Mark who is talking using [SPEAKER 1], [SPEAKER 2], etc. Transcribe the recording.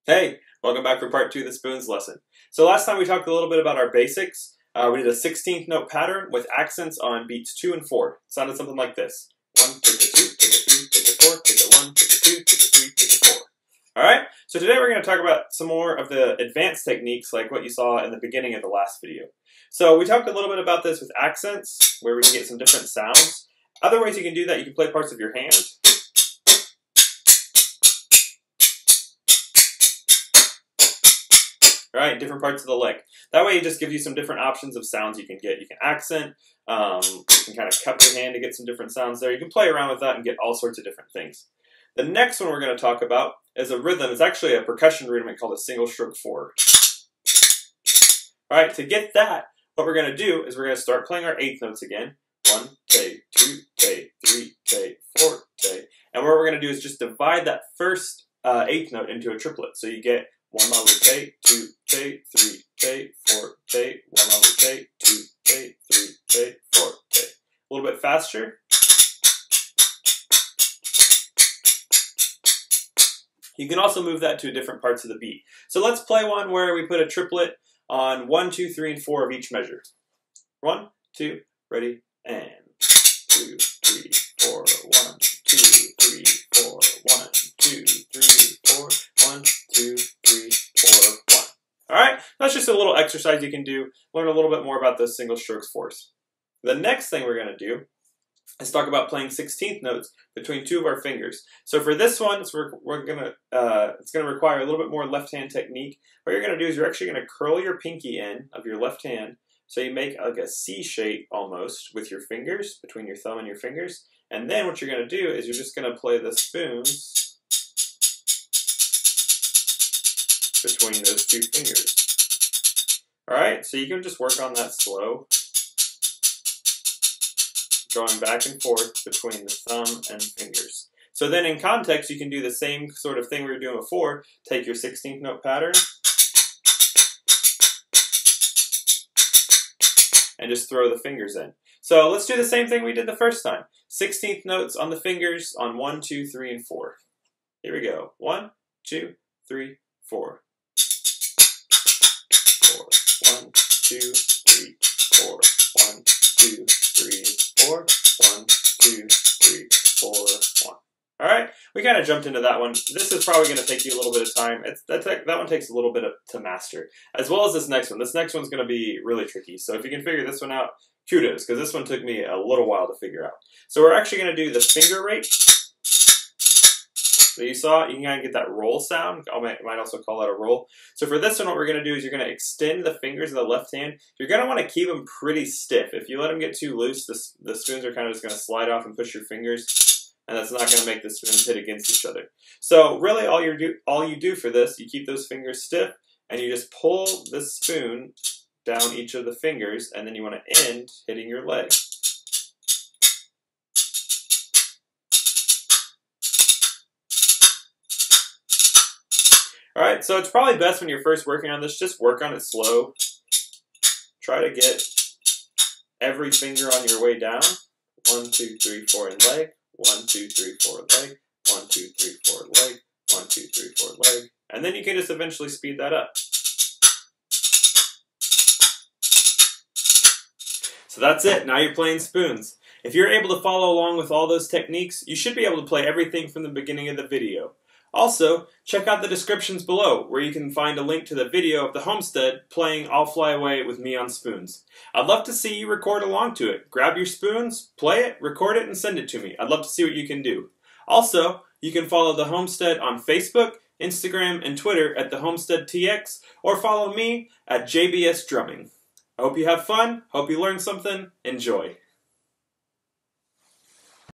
[SPEAKER 1] Hey, welcome back for part 2 of the spoons lesson. So last time we talked a little bit about our basics. We did a 16th note pattern with accents on beats 2 and 4. It sounded something like this. 1, take a 2, take a 3, take a 4, take a 1, take a 2, take a 3, take a 4. Alright, so today we're going to talk about some more of the advanced techniques like what you saw in the beginning of the last video. So we talked a little bit about this with accents, where we can get some different sounds. Other ways you can do that, you can play parts of your hand. Right, different parts of the lick. That way it just gives you some different options of sounds you can get. You can accent, you can kind of cup your hand to get some different sounds there. You can play around with that and get all sorts of different things. The next one we're going to talk about is a rhythm. It's actually a percussion rhythm called a single stroke 4. Alright, to get that, what we're going to do is we're going to start playing our eighth notes again. 1, te, 2, te, 3, te, 4, te. And what we're going to do is just divide that first eighth note into a triplet. So you get 1 ma lu te, 2 te, 3 te, 4 te, 1 ma lu te, 2 te, 3 te, 4 te. A little bit faster. You can also move that to different parts of the beat. So let's play one where we put a triplet on 1, 2, 3, and 4 of each measure. 1, 2, ready, and 2, 3, 4, 1, 2, 3, 4, 1, 2, 3, 4, 1, 2, 3, 4, 1. Alright, that's just a little exercise you can do. Learn a little bit more about those single strokes 4s. The next thing we're going to do is talk about playing 16th notes between two of our fingers. So for this one, it's going to require a little bit more left hand technique. What you're going to do is you're actually going to curl your pinky in of your left hand, so you make like a C shape almost with your fingers, between your thumb and your fingers. And then what you're going to do is you're just going to play the spoons between those two fingers. Alright, so you can just work on that slow, going back and forth between the thumb and fingers. So then in context, you can do the same sort of thing we were doing before. Take your 16th note pattern and just throw the fingers in. So let's do the same thing we did the first time. 16th notes on the fingers on 1, 2, 3, and 4. Here we go. 1, 2, 3, 4. 4. 1, 2, 3, 4. 1, 2, 3, 4. 1, 2, 3, 4, 1. Alright, we kind of jumped into that one. This is probably going to take you a little bit of time. That one takes a little bit to master, as well as this next one. This next one's going to be really tricky. So if you can figure this one out, kudos, because this one took me a little while to figure out. So we're actually going to do the finger rate. So you saw, you can kind of get that roll sound. I might also call that a roll. So for this one, what we're going to do is you're going to extend the fingers of the left hand. You're going to want to keep them pretty stiff. If you let them get too loose, the spoons are kind of just going to slide off and push your fingers, and that's not going to make the spoons hit against each other. So really all you do for this, you keep those fingers stiff, and you just pull the spoon down each of the fingers, and then you want to end hitting your leg. Alright, so it's probably best when you're first working on this, just work on it slow. Try to get every finger on your way down. 1, 2, 3, 4, and leg. 1, 2, 3, 4, leg. 1, 2, 3, 4, leg. 1, 2, 3, 4, leg. And then you can just eventually speed that up. So that's it. Now you're playing spoons. If you're able to follow along with all those techniques, you should be able to play everything from the beginning of the video. Also, check out the descriptions below, where you can find a link to the video of the Homestead playing I'll Fly Away with me on spoons. I'd love to see you record along to it. Grab your spoons, play it, record it, and send it to me. I'd love to see what you can do. Also, you can follow the Homestead on Facebook, Instagram, and Twitter at the Homestead TX, or follow me at JBS Drumming. I hope you have fun, hope you learned something, enjoy.